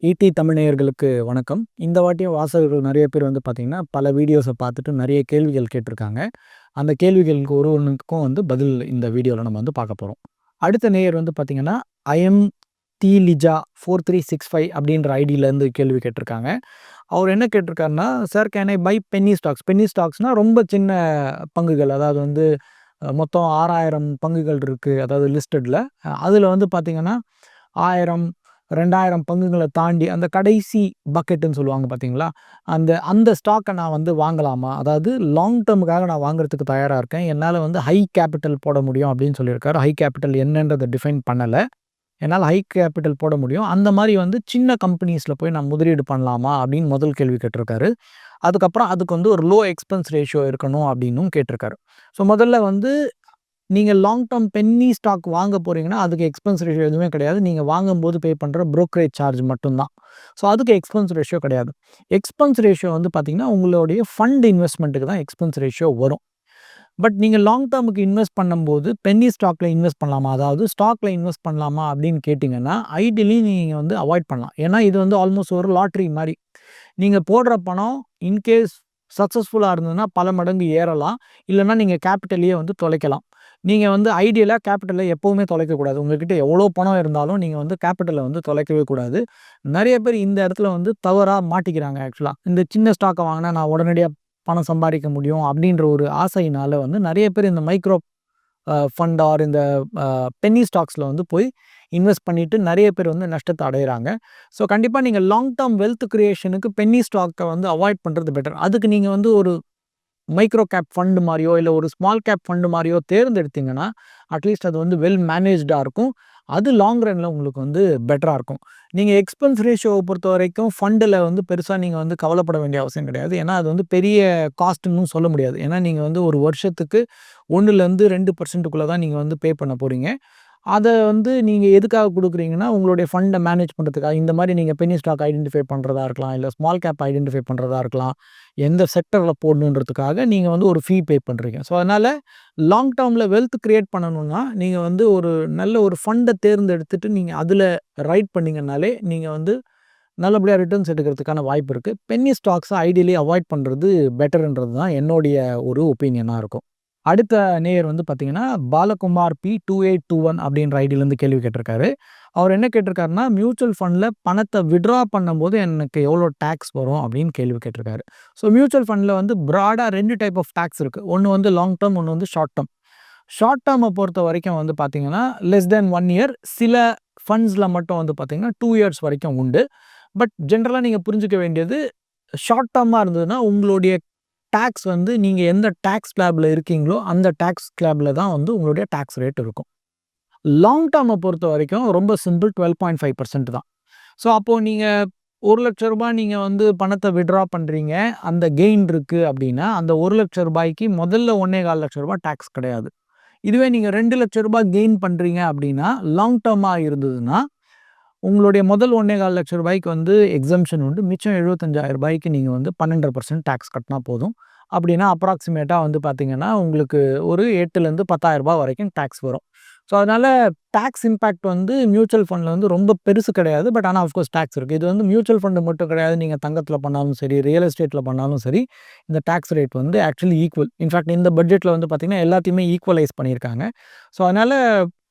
ED Tamil நேயர்களுக்கு வணக்கம். இந்த வாட்டியும் வாசகர்கள் நெறைய பேர் வந்து பார்த்தீங்கன்னா, பல வீடியோஸ பார்த்துட்டு நெறைய கேள்விகள் கேட்டிருக்காங்க. அந்த கேள்விகளுக்கு ஒரு ஒண்ணுக்கும் வந்து பதில் இந்த வீடியோல நம்ம வந்து பார்க்க போறோம். அடுத்த நேயர் வந்து பார்த்தீங்கன்னா, ஐஎம் தீலிஜா 4365 அப்படின்ற ஐடியிலேருந்து கேள்வி கேட்டிருக்காங்க. அவர் என்ன கேட்டிருக்காருன்னா, "sir can I buy penny stocks?" Penny ஸ்டாக்ஸ்னா ரொம்ப சின்ன பங்குகள். அதாவது வந்து மொத்தம் 6000 பங்குகள் இருக்கு. அதாவது லிஸ்டட்ல. அதில வந்து பார்த்தீங்கன்னா 1000, 2000 பங்குகள தாண்டி அந்த கடைசி பக்கெட்டுன்னு சொல்லுவாங்க பார்த்தீங்களா? அந்த அந்த ஸ்டாக்க நான் வந்து வாங்கலாமா? அதாவது லாங் டெர்முக்காக நான் வாங்குறதுக்கு தயாரா இருக்கேன். என்னால வந்து ஹை கேப்பிட்டல் போட முடியும் அப்படின்னு சொல்லியிருக்காரு. ஹை கேப்பிட்டல் என்னன்றத டிஃபைன் பண்ணல. என்னால ஹை கேப்பிட்டல் போட முடியும். அந்த மாரி வந்து சின்ன கம்பெனீஸ்ல போய் நான் முதலீடு பண்ணலாமா? அப்படின்னு முதல் கேள்வி கேட்டிருக்காரு. அதுக்கப்புறம் அதுக்கு வந்து ஒரு லோ எக்ஸ்பென்ஸ் ரேஷியோ இருக்கணும் அப்படின்னும் கேட்டிருக்காரு. ஸோ முதல்ல வந்து நீங்க லாங் டெர்ம் பென்னி ஸ்டாக் வாங்க போறீங்கன்னா, அதுக்கு எக்ஸ்பென்ஸ் ரேஷியோ எதுவுமே கிடையாது. நீங்க வாங்கும்போது பே பண்ற புரோக்கரேஜ் சார்ஜ் மட்டும் தான். ஸோ அதுக்கு எக்ஸ்பென்ஸ் ரேஷியோ கிடையாது. எக்ஸ்பென்ஸ் ரேஷியோ வந்து பார்த்தீங்கன்னா, உங்களுடைய ஃபண்ட் இன்வெஸ்ட்மென்ட்க்கு தான் எக்ஸ்பென்ஸ் ரேஷியோ வரும். பட் நீங்க லாங் டெர்முக்கு இன்வெஸ்ட் பண்ணும்போது, பென்னி ஸ்டாக்ல இன்வெஸ்ட் பண்ணலாமா? அதாவது ஸ்டாக்ல இன்வெஸ்ட் பண்ணலாமா அப்படின்னு கேட்டீங்கன்னா, ஐடியலி நீங்க வந்து அவாய்ட் பண்ணலாம். ஏன்னா இது வந்து ஆல்மோஸ்ட் ஒரு லாட்டரி மாரி. நீங்க போடுற பணம் இன்கேஸ் சக்சஸ்ஃபுல்லா இருந்ததுன்னா, பல மடங்கு ஏறலாம். இல்லன்னா நீங்க கேப்பிட்டலயே வந்து தொலைக்கலாம். நீங்க வந்து ஐடியலா கேப்பிட்டல எப்பவுமே தொலைக்கக்கூடாது. உங்ககிட்ட எவ்வளோ பணம் இருந்தாலும், நீங்க வந்து கேப்பிட்டல வந்து தொலைக்கவே கூடாது. நெறைய பேர் இந்த இடத்துல வந்து தவறா மாட்டிக்கிறாங்க ஆக்சுவலா. இந்த சின்ன ஸ்டாக்க வாங்குனா நான் உடனடியா பணம் சம்பாரிக்க முடியும் அப்படின்ற ஒரு ஆசையினால வந்து நெறைய பேர் இந்த மைக்ரோ ஃபண்ட் ஆர் இந்த பென்னி ஸ்டாக்ஸ்ல வந்து போய் இன்வெஸ்ட் பண்ணிட்டு நெறைய பேர் வந்து நஷ்டத்த அடையறாங்க. ஸோ கண்டிப்பா நீங்க லாங் டெர்ம் வெல்த் கிரியேஷனுக்கு பென்னி ஸ்டாக்க வந்து அவாய்ட் பண்றது பெட்டர். அதுக்கு நீங்க வந்து ஒரு மைக்ரோ கேப் ஃபண்ட் மாரியோ, இல்ல ஒரு ஸ்மால் கேப் ஃபண்ட் மாரியோ தேர்ந்தெடுத்தீங்கன்னா, அட்லீஸ்ட் அது வந்து வெல் மேனேஜ்டா இருக்கும். அது லாங் ரன்ல உங்களுக்கு வந்து பெட்டரா இருக்கும். நீங்க எக்ஸ்பென்ஸ் ரேஷியோவ பொறுத்தவரைக்கும் ஃபண்டுல வந்து பெருசா நீங்க வந்து கவலைப்பட வேண்டிய அவசியம் கிடையாது. ஏன்னா, அது வந்து பெரிய காஸ்ட்ன்னு சொல்ல முடியாது. ஏன்னா, நீங்க வந்து ஒரு வருஷத்துக்கு 1லேருந்து 2% தான் நீங்க வந்து பே பண்ண போறீங்க. அத வந்து நீங்க எதுக்காக குடுக்குறீங்கன்னா, உங்களுடைய ஃபண்ட மேனேஜ் பண்றதுக்காக. இந்த மாரி நீங்க பென்னி ஸ்டாக் ஐடென்டிஃபை பண்றதா இருக்கலாம், இல்ல ஸ்மால் கேப் ஐடென்டிஃபை பண்றதா இருக்கலாம். எந்த செக்டர்ல போடணுன்றதுக்காக நீங்க வந்து ஒரு ஃபீ பே பண்றீங்க. ஸோ, அதனால லாங் டெர்ம்ல வெல்த் கிரியேட் பண்ணணும்னா, நீங்க வந்து ஒரு நல்ல ஒரு ஃபண்ட தேர்ந்தெடுத்துட்டு நீங்க அதுல ரைட் பண்ணீங்கன்னாலே, நீங்க வந்து நல்லபடியா ரிட்டர்ன்ஸ் எடுக்கிறதுக்கான வாய்ப்பு இருக்கு. பென்னி ஸ்டாக்ஸ ஐடியலி அவாய்ட் பண்றது பெட்டர்ன்றது தான் என்னுடைய ஒரு ஒப்பீனியனா இருக்கும். அடுத்த நேயர் வந்து பார்த்தீங்கன்னா, பாலகுமார் பி 2821 அப்படின்ற ஐடியிலேருந்து கேள்வி கேட்டிருக்காரு. அவர் என்ன கேட்டிருக்காருன்னா, மியூச்சுவல் ஃபண்ட்ல பணத்த வித்ட்ரா பண்ணும்போது எனக்கு எவ்வளோ டாக்ஸ் வரும் அப்படின்னு கேள்வி கேட்டிருக்காரு. ஸோ மியூச்சுவல் ஃபண்ட்ல வந்து பிராடா 2 டைப் ஆஃப் டாக்ஸ் இருக்கு. ஒண்ணு வந்து லாங் டெர்ம், ஒண்ணு வந்து ஷார்ட் டெர்ம். ஷார்ட் டெர்ம பொறுத்த வரைக்கும் வந்து பார்த்தீங்கன்னா, லெஸ் தென் 1 இயர். சில ஃபண்ட்ஸ்ல மட்டும் வந்து பார்த்தீங்கன்னா, 2 இயர்ஸ் வரைக்கும் உண்டு. பட் ஜெனரலா நீங்க புரிஞ்சுக்க வேண்டியது, ஷார்ட் டெர்மா இருந்ததுன்னா, உங்களுடைய டாக்ஸ் வந்து நீங்க எந்த டாக்ஸ் ஸ்லாப்ல இருக்கீங்களோ, அந்த டாக்ஸ் ஸ்லாப்ல தான் வந்து உங்களுடைய டாக்ஸ் ரேட் இருக்கும். லாங் டெர்ம பொறுத்த வரைக்கும் ரொம்ப சிம்பிள் 12.5% தான். ஸோ அப்போ நீங்க ரூ. 1,00,000 நீங்க வந்து பணத்த வித்ட்ரா பண்றீங்க. அந்த கெயின் இருக்கு அப்டின்னா, அந்த ரூ. 1,00,000க்கு முதல்ல ரூ. 1,25,00,000 டாக்ஸ் கிடையாது. இதுவே நீங்க ரூ. 2,00,000 கெயின் பண்றீங்க அப்டின்னா, லாங் டெர்மா இருந்ததுன்னா, உங்களுடைய முதல் ரூ. 1,25,00,000 வந்து எக்ஸம்ப்ஷன் உண்டு. மிச்சம் ரூ. 75,000க்கு நீங்க வந்து 12% டாக்ஸ் கட்டினா போதும். அப்டின்னா அப்ராக்ஸிமேட்டா வந்து பார்த்தீங்கன்னா, உங்களுக்கு ஒரு ரூ. 8,000லேருந்து ரூ. 10,000 வரைக்கும் டாக்ஸ் வரும். ஸோ, அதனால டாக்ஸ் இம்பாக்ட் வந்து மியூச்சுவல் ஃபண்ட்ல வந்து ரொம்ப பெருசு கிடையாது. பட் ஆனா ஆஃப் கோர்ஸ் டாக்ஸ் இருக்கு. இது வந்து மியூச்சுவல் ஃபண்ட் மட்டும் கிடையாது. நீங்க தங்கத்தில பண்ணாலும் சரி, ரியல் எஸ்டேட்ல பண்ணாலும் சரி, இந்த டாக்ஸ் ரேட் வந்து ஆக்சுவலி ஈக்குவல். இன்ஃபாக்ட் இந்த பட்ஜெட்ல வந்து பார்த்தீங்கன்னா, எல்லாத்தையுமே ஈக்குவலைஸ் பண்ணியிருக்காங்க. ஸோ, அதனால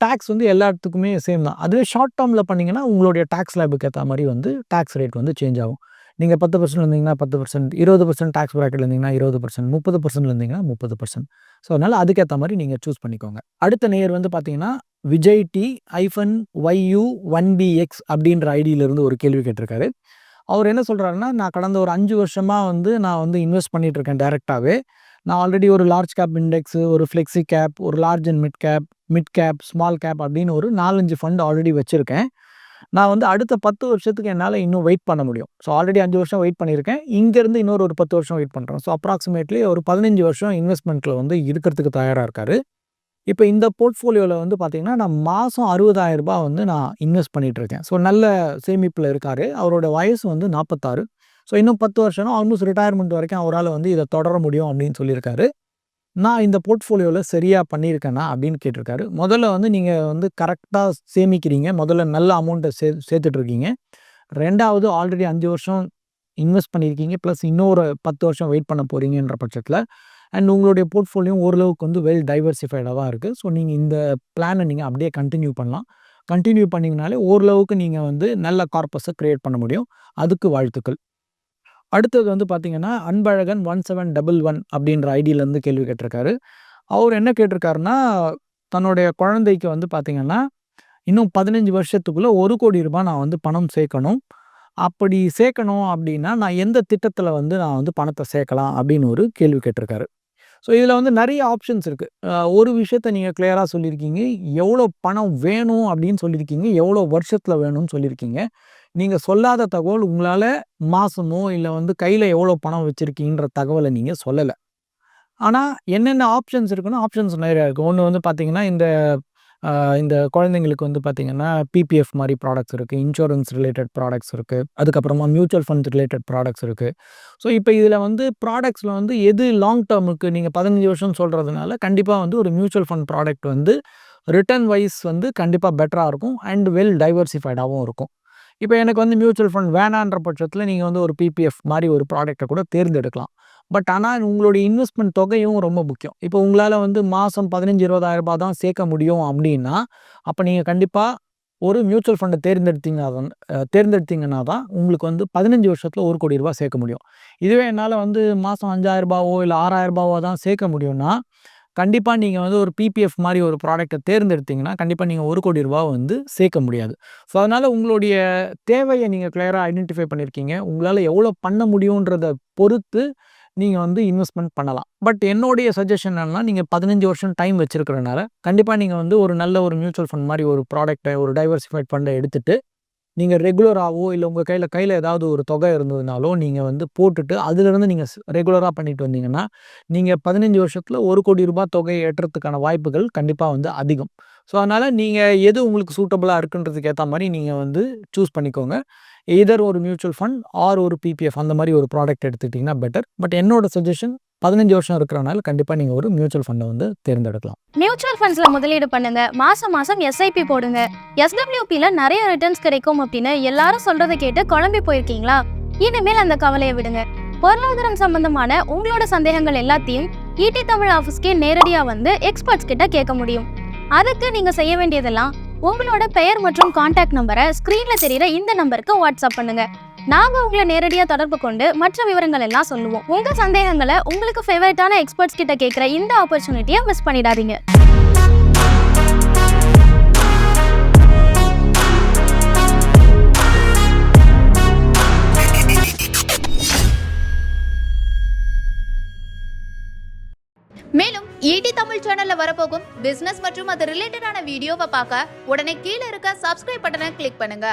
டாக்ஸ் வந்து எல்லாத்துக்குமே சேம் தான். அதுவே ஷார்ட் டெர்ம்ல பண்ணீங்கன்னா, உங்களுடைய டாக்ஸ் ஸ்லாப்க்கு ஏத்த மாரி வந்து டாக்ஸ் ரேட் வந்து சேஞ்ச் ஆகும். நீங்க 10% இருந்தீங்கன்னா 10%, 20% டாக்ஸ் பிராக்கெட்ல இருந்தீங்கன்னா 20%, 30% இருந்தீங்கன்னா 30%. ஸோ, அதனால அதுக்கேத்த மாரி நீங்க சூஸ் பண்ணிக்கோங்க. அடுத்த நேயர் வந்து பார்த்தீங்கன்னா, விஜய் டி-YU1BX அப்படின்ற ஐடியிலிருந்து ஒரு கேள்வி கேட்டிருக்காரு. அவர் என்ன சொல்றாருன்னா, நான் கடந்த ஒரு 5 வருஷமா வந்து நான் வந்து இன்வெஸ்ட் பண்ணிட்டு இருக்கேன் டைரக்ட்டாவே. நான் ஆல்ரெடி ஒரு லார்ஜ் கேப் இண்டெக்ஸ், ஒரு ஃப்ளெக்ஸி கேப், ஒரு large and mid cap, small cap அப்படின்னு ஒரு 4, 5 ஃபண்ட் ஆல்ரெடி வச்சிருக்கேன். நான் வந்து அடுத்த 10 வருஷத்துக்கு என்னால இன்னும் வெயிட் பண்ண முடியும். ஸோ ஆல்ரெடி 5 வருஷம் வெயிட் பண்ணியிருக்கேன். இங்கேருந்து இன்னொரு ஒரு 10 வருஷம் வெயிட் பண்றேன். ஸோ அப்ராக்ஸிமேட்லி ஒரு 15 வருஷம் இன்வெஸ்ட்மென்ட்ல வந்து இருக்கிறதுக்கு தயாரா இருக்காரு. இப்ப இந்த போர்ட்ஃபோலியோல வந்து பார்த்தீங்கன்னா, நான் மாசம் ரூ. 60,000 வந்து நான் இன்வெஸ்ட் பண்ணிட்டு இருக்கேன். ஸோ நல்ல சேமிப்புல இருக்காரு. அவரோட வயசு வந்து 46. ஸோ இன்னும் 10 வருஷம்னா ஆல்மோஸ்ட் ரிட்டயர்மென்ட் வரைக்கும் அவரால வந்து இத தொடர முடியும் அப்படின்னு சொல்லியிருக்காரு. நான் இந்த போர்ட்ஃபோலியோல சரியா பண்ணியிருக்கேனா அப்படின்னு கேட்டிருக்காரு. முதல்ல வந்து நீங்க வந்து கரெக்ட்டா சேமிக்கிறீங்க. முதல்ல நல்ல அமௌண்ட்ட சேர்த்துட்டு இருக்கீங்க. 2வது ஆல்ரெடி 5 வருஷம் இன்வெஸ்ட் பண்ணியிருக்கீங்க. ப்ளஸ் இன்னொரு 10 வருஷம் வெயிட் பண்ண போறீங்கன்ற பட்சத்தில அண்ட் உங்களுடைய போர்ட்ஃபோலியோ ஓரளவுக்கு வந்து வெல் டைவர்சிஃபைடா தான் இருக்கு. ஸோ நீங்க இந்த பிளான நீங்க அப்படியே கன்டின்யூ பண்ணலாம். கன்டின்யூ பண்ணீங்கனாலே ஓரளவுக்கு நீங்க வந்து நல்ல கார்பஸ கிரியேட் பண்ண முடியும். அதுக்கு வாழ்த்துக்கள். அடுத்தது வந்து பார்த்தீங்கன்னா, அன்பழகன் 1711 அப்படின்ற ஐடியிலேருந்து கேள்வி கேட்டிருக்காரு. அவர் என்ன கேட்டிருக்காருன்னா, தன்னுடைய குழந்தைக்கு வந்து பார்த்தீங்கன்னா, இன்னும் 15 வருஷத்துக்குள்ள ரூ. 1,00,00,000 நான் வந்து பணம் சேர்க்கணும். அப்படி சேர்க்கணும் அப்படின்னா, நான் எந்த திட்டத்தில வந்து நான் வந்து பணத்த சேர்க்கலாம் அப்படின்னு ஒரு கேள்வி கேட்டிருக்காரு. ஸோ இதில வந்து நெறைய ஆப்ஷன்ஸ் இருக்கு. ஒரு விஷயத்த நீங்க கிளியரா சொல்லியிருக்கீங்க. எவ்வளோ பணம் வேணும் அப்படின்னு சொல்லியிருக்கீங்க. எவ்வளோ வருஷத்தில வேணும்னு சொல்லியிருக்கீங்க. நீங்க சொல்லாத தகவல் உங்களால மாசமோ, இல்ல வந்து கையில எவ்வளோ பணம் வச்சிருக்கீங்கன்ற தகவல நீங்க சொல்லல. ஆனா என்னென்ன ஆப்ஷன்ஸ் இருக்குன்னா, ஆப்ஷன்ஸ் நெறைய இருக்கு. ஒண்ணு வந்து பார்த்தீங்கன்னா, இந்த குழந்தைங்களுக்கு வந்து பார்த்தீங்கன்னா, பிபிஎஃப் மாரி ப்ராடக்ட்ஸ் இருக்கு. இன்சூரன்ஸ் ரிலேட்டட் ப்ராடக்ட்ஸ் இருக்கு. அதுக்கப்புறமா மியூச்சுவல் ஃபண்ட்ஸ் ரிலேட்டட் ப்ராடக்ட்ஸ் இருக்கு. ஸோ இப்ப இதில வந்து ப்ராடக்ட்ஸ்ல வந்து எது லாங் டெர்முக்கு நீங்க 15 வருஷம் சொல்றதுனால, கண்டிப்பா வந்து ஒரு மியூச்சுவல் ஃபண்ட் ப்ராடக்ட் வந்து ரிட்டர்ன் வைஸ் வந்து கண்டிப்பா பெட்டரா இருக்கும். அண்ட் வெல் டைவர்சிஃபைடாவும் இருக்கும். இப்ப எனக்கு வந்து மியூச்சுவல் ஃபண்ட் வேணான்ற பட்சத்தில நீங்க வந்து ஒரு பிபிஎஃப் மாரி ஒரு ப்ராடக்ட்ட கூட தேர்ந்தெடுக்கலாம். பட் ஆனா உங்களுடைய இன்வெஸ்ட்மென்ட் தொகையும் ரொம்ப முக்கியம். இப்போ உங்களால வந்து மாசம் 15, 20,000 தான் சேர்க்க முடியும் அப்டின்னா, அப்ப நீங்க கண்டிப்பா ஒரு மியூச்சுவல் ஃபண்ட தேர்ந்தெடுத்தீங்கன்னா தான் உங்களுக்கு வந்து 15 வருஷத்துல ரூ. 1,00,00,000 சேர்க்க முடியும். இதுவே என்னால வந்து மாசம் ரூ. 5,000வோ இல்ல ரூ. 6,000வோ தான் சேர்க்க முடியும்னா, கண்டிப்பா நீங்க வந்து ஒரு பிபிஎஃப் மாரி ஒரு ப்ராடக்ட்ட தேர்ந்தெடுத்தீங்கன்னா, கண்டிப்பா நீங்க ரூ. 1,00,00,000 வந்து சேர்க்க முடியாது. ஸோ அதனால உங்களுடைய தேவைய நீங்க கிளியரா ஐடென்டிஃபை பண்ணியிருக்கீங்க. உங்களால எவ்வளோ பண்ண முடியும்ன்றத பொறுத்து நீங்க வந்து இன்வெஸ்ட்மென்ட் பண்ணலாம். பட் என்னுடைய சஜஷன் என்னன்னா, நீங்க 15 வருஷம் டைம் வச்சிருக்கிறனால, கண்டிப்பா நீங்க வந்து ஒரு நல்ல ஒரு மியூச்சுவல் ஃபண்ட் மாரி ஒரு ப்ராடக்ட்ட ஒரு டைவர்சிஃபைட் ஃபண்ட எடுத்துட்டு, நீங்க ரெகுலராவோ இல்ல உங்க கையில ஏதாவது ஒரு தொகை இருந்ததுனாலோ, நீங்க வந்து போட்டுட்டு அதிலிருந்து நீங்க ரெகுலரா பண்ணிட்டு வந்தீங்கன்னா, நீங்க 15 வருஷத்துல ரூ. 1,00,00,000 தொகைய எட்டுறதுக்கான வாய்ப்புகள் கண்டிப்பா வந்து அதிகம். ஸோ அதனால நீங்க எது உங்களுக்கு சூட்டபிளா இருக்குன்றதுக்கு ஏத்த மாரி நீங்க வந்து சூஸ் பண்ணிக்கோங்க. எய்தர் ஒரு மியூச்சுவல் ஃபண்ட் ஆர் ஒரு பிபிஎஃப் அந்த மாரி ஒரு ப்ராடக்ட் எடுத்துக்கிட்டீங்கன்னா பெட்டர். பட் என்னோட சஜஷன் 15 வருஷம் இருக்கிறனால கண்டிப்பா நீங்க ஒரு மியூச்சுவல் ஃபண்ட வந்து தேர்ந்தெடுக்கலாம். மியூச்சுவல் ஃபண்ட்ஸ்ல முதலீடு பண்ணுங்க. மாசம் மாசம் எஸ்ஐபி போடுங்க. எஸ்டபிள்யூபில நிறைய ரிட்டர்ன்ஸ் கிடைக்கும் அப்படின்னு எல்லாரும் சொல்றதை கேட்டு குழம்பி போயிருக்கீங்களா? இனிமேல் அந்த கவலையை விடுங்க. பொருளாதாரம் சம்பந்தமான உங்களோட சந்தேகங்கள் எல்லாத்தையும் ஈடி தமிழ் ஆஃபீஸ்க்கே நேரடியா வந்து எக்ஸ்பர்ட்ஸ் கிட்ட கேட்க முடியும். அதுக்கு நீங்க செய்ய வேண்டியதெல்லாம் உங்களோட பெயர் மற்றும் கான்டாக்ட் நம்பரை ஸ்கிரீன்ல தெரியுற இந்த நம்பருக்கு வாட்ஸ்அப் பண்ணுங்க. நாங்க உங்களை நேரடியா தொடர்பு கொண்டு மற்ற விவரங்கள் எல்லாம் சொல்லுவோம். உங்க சந்தேகங்களை உங்களுக்கு ஃபேவரட்டான எக்ஸ்பர்ட்ஸ் கிட்ட கேட்கிற இந்த ஆப்பர்ச்சுனிட்டியை மிஸ் பண்ணிடாதீங்க. மேலும் ஈடி தமிழ் சேனல்ல வரப்போகும் பிசினஸ் மற்றும் அது ரிலேட்டடான வீடியோவை பார்க்க உடனே கீழே இருக்க சப்ஸ்கிரைப் பட்டனை கிளிக் பண்ணுங்க.